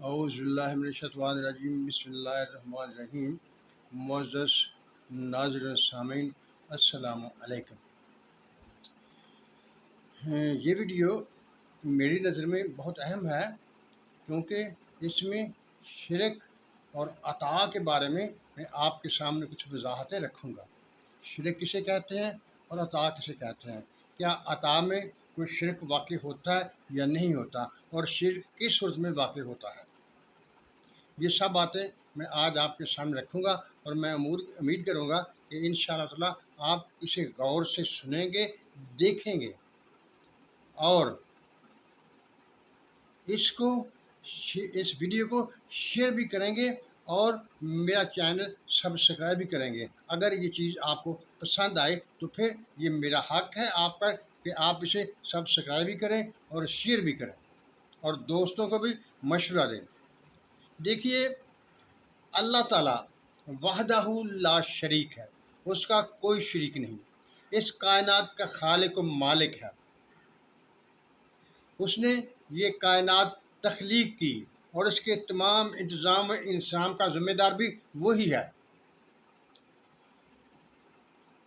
اعوذ باللہ من الشیطان الرجیم، بسم اللہ الرحمن الرحیم۔ معزز ناظرین سامعین، السلام علیکم۔ یہ ویڈیو میری نظر میں بہت اہم ہے کیونکہ اس میں شرک اور عطا کے بارے میں آپ کے سامنے کچھ وضاحتیں رکھوں گا۔ شرک کسے کہتے ہیں اور عطا کسے کہتے ہیں؟ کیا عطا میں کوئی شرک واقع ہوتا ہے یا نہیں ہوتا، اور شرک کس صورت میں واقع ہوتا ہے؟ یہ سب باتیں میں آج آپ کے سامنے رکھوں گا، اور میں امید کروں گا کہ انشاءاللہ تعالی آپ اسے غور سے سنیں گے، دیکھیں گے، اور اس ویڈیو کو شیئر بھی کریں گے، اور میرا چینل سبسکرائب بھی کریں گے۔ اگر یہ چیز آپ کو پسند آئے تو پھر یہ میرا حق ہے آپ پر کہ آپ اسے سبسکرائب بھی کریں اور شیئر بھی کریں، اور دوستوں کو بھی مشورہ دیں۔ دیکھیے، اللہ تعالیٰ وحدہ لا شریک ہے، اس کا کوئی شریک نہیں، اس کائنات کا خالق و مالک ہے۔ اس نے یہ کائنات تخلیق کی، اور اس کے تمام انتظام و انسان کا ذمہ دار بھی وہی ہے۔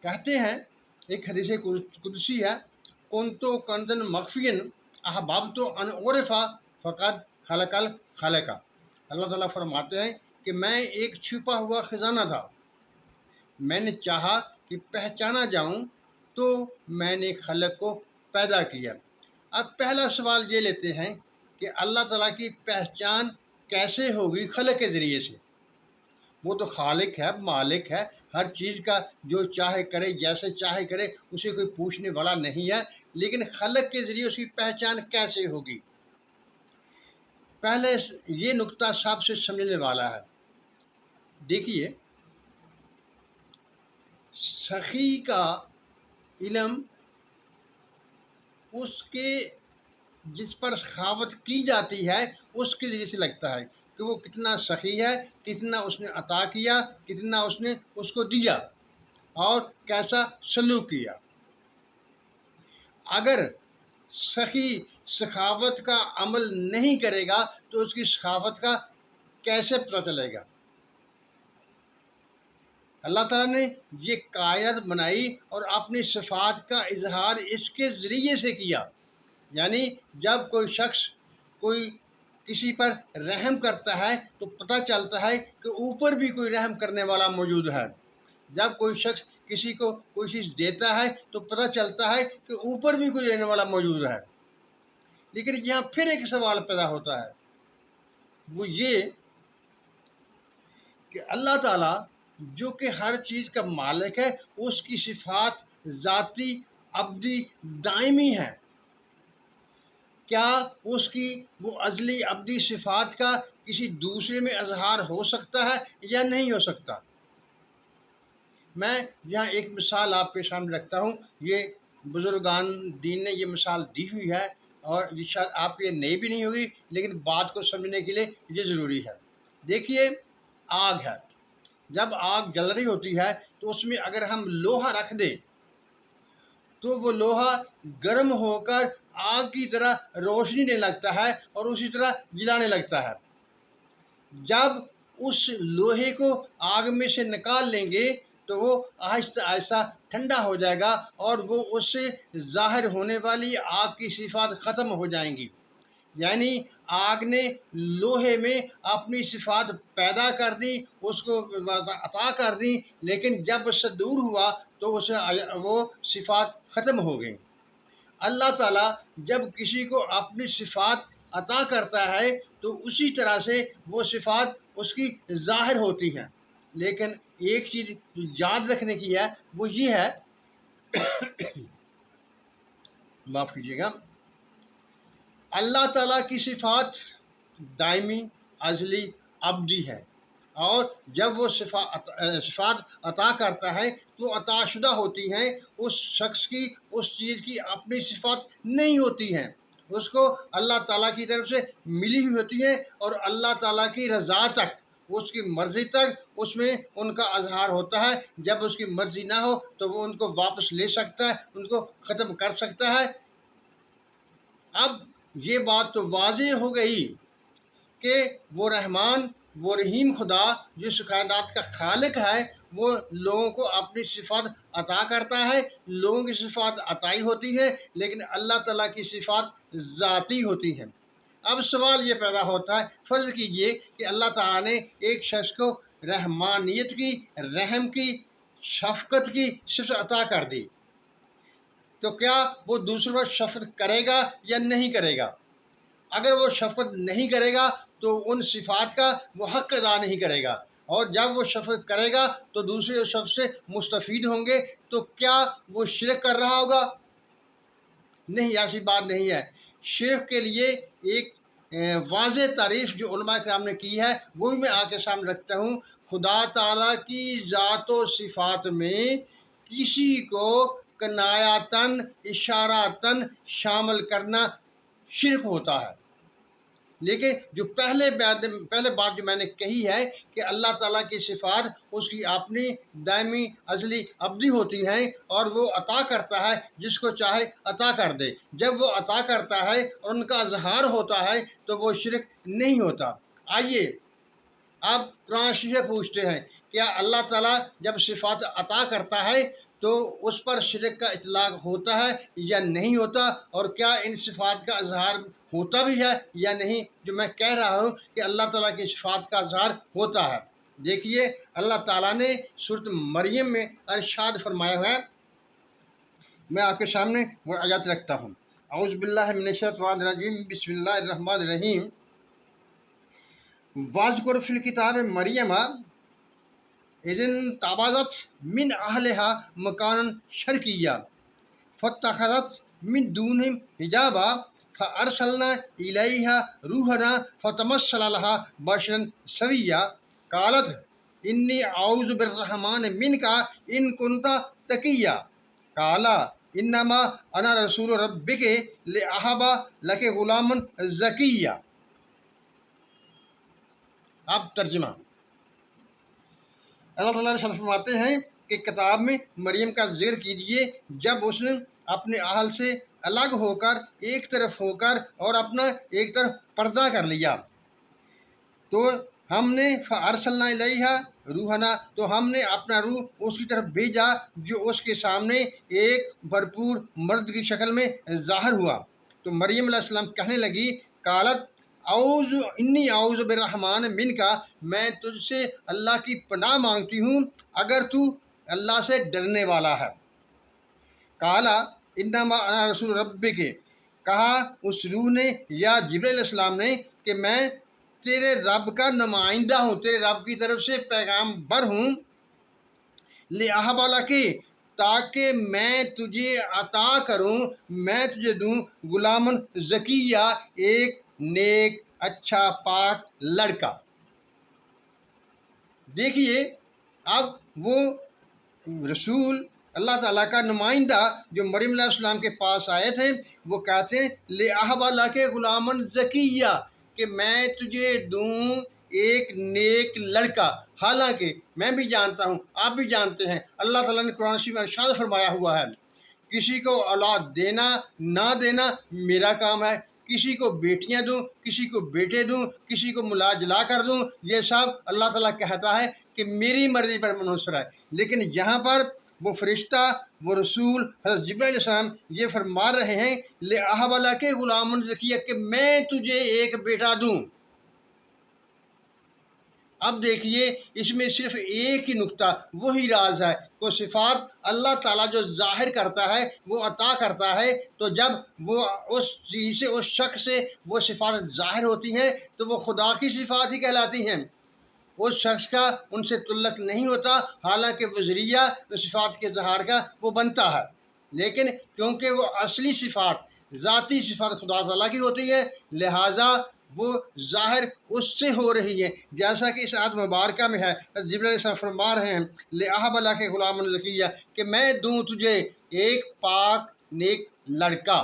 کہتے ہیں، ایک حدیث قدسی ہے، کنتو کنزن مخفین احببت ان اعرف فقد خلق الخالق۔ اللہ تعالیٰ فرماتے ہیں کہ میں ایک چھپا ہوا خزانہ تھا، میں نے چاہا کہ پہچانا جاؤں تو میں نے خالق کو پیدا کیا۔ اب پہلا سوال یہ لیتے ہیں کہ اللہ تعالیٰ کی پہچان کیسے ہوگی خالق کے ذریعے سے؟ وہ تو خالق ہے، مالک ہے، ہر چیز کا جو چاہے کرے، جیسے چاہے کرے، اسے کوئی پوچھنے والا نہیں ہے، لیکن خالق کے ذریعے اس کی پہچان کیسے ہوگی؟ پہلے یہ نقطہ سب سے سمجھنے والا ہے۔ دیکھیے، سخی کا علم اس کے جس پر سخاوت کی جاتی ہے اس کے ذریعے سے لگتا ہے کہ وہ کتنا سخی ہے، کتنا اس نے عطا کیا، کتنا اس نے اس کو دیا، اور کیسا سلوک کیا۔ اگر سخی سخاوت کا عمل نہیں کرے گا تو اس کی سخاوت کا کیسے پتہ چلے گا؟ اللہ تعالیٰ نے یہ کائنات بنائی اور اپنی صفات کا اظہار اس کے ذریعے سے کیا۔ یعنی جب کوئی شخص کسی پر رحم کرتا ہے تو پتہ چلتا ہے کہ اوپر بھی کوئی رحم کرنے والا موجود ہے۔ جب کوئی شخص کسی کو کوئی چیز دیتا ہے تو پتہ چلتا ہے کہ اوپر بھی کوئی دینے والا موجود ہے۔ لیکن یہاں پھر ایک سوال پیدا ہوتا ہے، وہ یہ کہ اللہ تعالیٰ جو کہ ہر چیز کا مالک ہے، اس کی صفات ذاتی، ابدی، دائمی ہیں۔ کیا اس کی وہ ازلی ابدی صفات کا کسی دوسرے میں اظہار ہو سکتا ہے یا نہیں ہو سکتا؟ میں یہاں ایک مثال آپ کے سامنے رکھتا ہوں۔ یہ بزرگان دین نے یہ مثال دی ہوئی ہے، اور یہ شاید آپ کے لیے نئی بھی نہیں ہوگی، لیکن بات کو سمجھنے کے لیے یہ ضروری ہے۔ دیکھیے، آگ ہے، جب آگ جل رہی ہوتی ہے تو اس میں اگر ہم لوہا رکھ دیں تو وہ لوہا گرم ہو کر آگ کی طرح روشنی دینے لگتا ہے اور اسی طرح جلانے لگتا ہے۔ جب اس لوہے کو آگ میں سے نکال لیں گے تو وہ آہستہ آہستہ ٹھنڈا ہو جائے گا، اور وہ اس سے ظاہر ہونے والی آگ کی صفات ختم ہو جائیں گی۔ یعنی آگ نے لوہے میں اپنی صفات پیدا کر دی، اس کو عطا کر دی، لیکن جب اس سے دور ہوا تو وہ صفات ختم ہو گئیں۔ اللہ تعالیٰ جب کسی کو اپنی صفات عطا کرتا ہے تو اسی طرح سے وہ صفات اس کی ظاہر ہوتی ہیں۔ لیکن ایک چیز یاد رکھنے کی ہے، وہ یہ ہے معاف کیجیے گا، اللہ تعالیٰ کی صفات دائمی، ازلی، ابدی ہے، اور جب وہ صفات عطا کرتا ہے تو عطا شدہ ہوتی ہیں، اس شخص کی، اس چیز کی اپنی صفات نہیں ہوتی ہیں، اس کو اللہ تعالیٰ کی طرف سے ملی ہوئی ہوتی ہیں، اور اللہ تعالیٰ کی رضا تک، اس کی مرضی تک اس میں ان کا اظہار ہوتا ہے۔ جب اس کی مرضی نہ ہو تو وہ ان کو واپس لے سکتا ہے، ان کو ختم کر سکتا ہے۔ اب یہ بات تو واضح ہو گئی کہ وہ رحمان وہ رحیم خدا جو اس کائنات کا خالق ہے وہ لوگوں کو اپنی صفات عطا کرتا ہے. لوگوں کی صفات عطائی ہوتی ہے لیکن اللہ تعالیٰ کی صفات ذاتی ہوتی ہیں. اب سوال یہ پیدا ہوتا ہے، فرض کیجئے کہ اللہ تعالیٰ نے ایک شخص کو رحمانیت کی، رحم کی، شفقت کی صفت عطا کر دی، تو کیا وہ دوسروں پر شفقت کرے گا یا نہیں کرے گا؟ اگر وہ شفقت نہیں کرے گا تو ان صفات کا وہ حق ادا نہیں کرے گا، اور جب وہ شفقت کرے گا تو دوسرے اس شخص سے مستفید ہوں گے. تو کیا وہ شرک کر رہا ہوگا؟ نہیں، ایسی بات نہیں ہے. شرک کے لیے ایک واضح تعریف جو علماء کرام نے کی ہے وہ بھی میں آپ کے سامنے رکھتا ہوں. خدا تعالیٰ کی ذات و صفات میں کسی کو کنایاتاً اشاراتاً شامل کرنا شرک ہوتا ہے. لیکن جو پہلے بات جو میں نے کہی ہے کہ اللہ تعالیٰ کی صفات اس کی اپنی دائمی ازلی ابدی ہوتی ہیں اور وہ عطا کرتا ہے جس کو چاہے عطا کر دے. جب وہ عطا کرتا ہے اور ان کا اظہار ہوتا ہے تو وہ شرک نہیں ہوتا. آئیے اب قرآن شریف پوچھتے ہیں کیا اللہ تعالیٰ جب صفات عطا کرتا ہے تو اس پر شرک کا اطلاق ہوتا ہے یا نہیں ہوتا، اور کیا ان صفات کا اظہار ہوتا بھی ہے یا نہیں؟ جو میں کہہ رہا ہوں کہ اللہ تعالیٰ کی صفات کا اظہار ہوتا ہے. دیکھیے اللہ تعالیٰ نے سورۃ مریم میں ارشاد فرمایا ہے، میں آپ کے سامنے وہ آیات رکھتا ہوں. اعوذ باللہ من الشیطان الرجیم، بسم اللہ الرحمن الرحیم. واذکر فی الکتاب مریم اذ انتبذت من اہلہا مکانا شرقیا فاتخذت من دونہم حجابا فارسلنا الیہا روحنا فتمثل لہا بشرا سویا قالت انی اعوذ بالرحمن منک ان کنت تقیا قال انما انا رسول ربک لاہب لک غلاما زکیا. اب ترجمہ. اللہ تعالیٰ نے فرماتے ہیں کہ کتاب میں مریم کا ذکر کیجیے جب اس نے اپنے اہل سے الگ ہو کر ایک طرف ہو کر اور اپنا ایک طرف پردہ کر لیا، تو ہم نے فارسلنا الیہا روحنا، تو ہم نے اپنا روح اس کی طرف بھیجا جو اس کے سامنے ایک بھرپور مرد کی شکل میں ظاہر ہوا. تو مریم علیہ السلام کہنے لگی، قالت انی اعوذ بالرحمن منک، میں تجھ سے اللہ کی پناہ مانگتی ہوں اگر تو اللہ سے ڈرنے والا ہے. قالا انما انا رسول ربک، کہا اس روح نے یا جبرائیل علیہ السلام نے کہ میں تیرے رب کا نمائندہ ہوں، تیرے رب کی طرف سے پیغام بر ہوں، لِأَهَبَ لَكِ، تاکہ میں تجھے عطا کروں، میں تجھے دوں غلامن زکیہ، ایک نیک اچھا پاک لڑکا. دیکھیے اب وہ رسول اللہ تعالیٰ کا نمائندہ جو مریم علیہ السلام کے پاس آئے تھے وہ کہتے ہیں لِأَهَبَ لَكَ غُلَامًا زَكِيًّا، کہ میں تجھے دوں ایک نیک لڑکا. حالانکہ میں بھی جانتا ہوں، آپ بھی جانتے ہیں، اللہ تعالیٰ نے قرآن شریف میں ارشاد فرمایا ہوا ہے کسی کو اولاد دینا نہ دینا میرا کام ہے، کسی کو بیٹیاں دوں، کسی کو بیٹے دوں، کسی کو ملا جلا کر دوں، یہ سب اللہ تعالیٰ کہتا ہے کہ میری مرضی پر منحصر ہے. لیکن یہاں پر وہ فرشتہ وہ رسول حضرت جبرائیل علیہ السلام یہ فرما رہے ہیں لِأَهَبَ لَكَ غُلَامًا زَكِيًّا، کہ میں تجھے ایک بیٹا دوں. اب دیکھیے اس میں صرف ایک ہی نقطہ وہی راز ہے، کو صفات اللہ تعالیٰ جو ظاہر کرتا ہے وہ عطا کرتا ہے، تو جب وہ اس چیز سے اس شخص سے وہ صفات ظاہر ہوتی ہیں تو وہ خدا کی صفات ہی کہلاتی ہیں. اس شخص کا ان سے تعلق نہیں ہوتا، حالانکہ وہ ذریعہ صفات کے اظہار کا وہ بنتا ہے. لیکن کیونکہ وہ اصلی صفات ذاتی صفات خدا تعالیٰ کی ہوتی ہے لہٰذا وہ ظاہر اس سے ہو رہی ہے، جیسا کہ اس آیت مبارکہ میں ہے. جبرائیل علیہ السلام فرما رہے ہیں لِأَهَبَ لَكَ غُلَامًا زَكِيًّا، کہ میں دوں تجھے ایک پاک نیک لڑکا.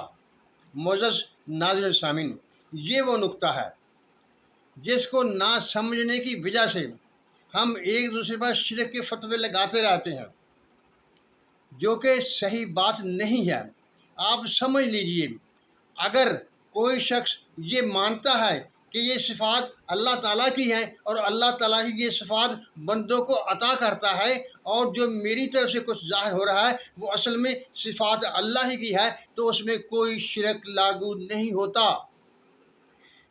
معزز ناظرین سامعین، یہ وہ نقطہ ہے جس کو نہ سمجھنے کی وجہ سے ہم ایک دوسرے پر شرک کے فتوے لگاتے رہتے ہیں، جو کہ صحیح بات نہیں ہے. آپ سمجھ لیجئے اگر کوئی شخص یہ مانتا ہے کہ یہ صفات اللہ تعالیٰ کی ہیں اور اللہ تعالیٰ کی یہ صفات بندوں کو عطا کرتا ہے، اور جو میری طرف سے کچھ ظاہر ہو رہا ہے وہ اصل میں صفات اللہ ہی کی ہے، تو اس میں کوئی شرک لاگو نہیں ہوتا۔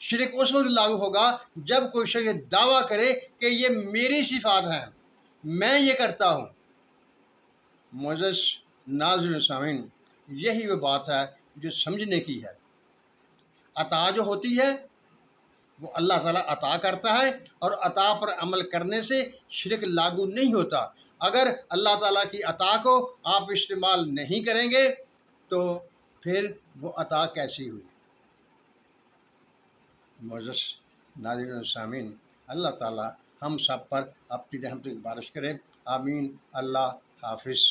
شرک اس وقت لاگو ہوگا جب کوئی شخص یہ دعویٰ کرے کہ یہ میری صفات ہیں، میں یہ کرتا ہوں۔ معزز ناظرین سامعین، یہی وہ بات ہے جو سمجھنے کی ہے۔ عطا جو ہوتی ہے وہ اللہ تعالیٰ عطا کرتا ہے، اور عطا پر عمل کرنے سے شرک لاگو نہیں ہوتا۔ اگر اللہ تعالیٰ کی عطا کو آپ استعمال نہیں کریں گے تو پھر وہ عطا کیسی ہوئی؟ معزز ناظرین و سامعین، اللہ تعالیٰ ہم سب پر اپنی رحمت کی بارش کرے، آمین۔ اللہ حافظ۔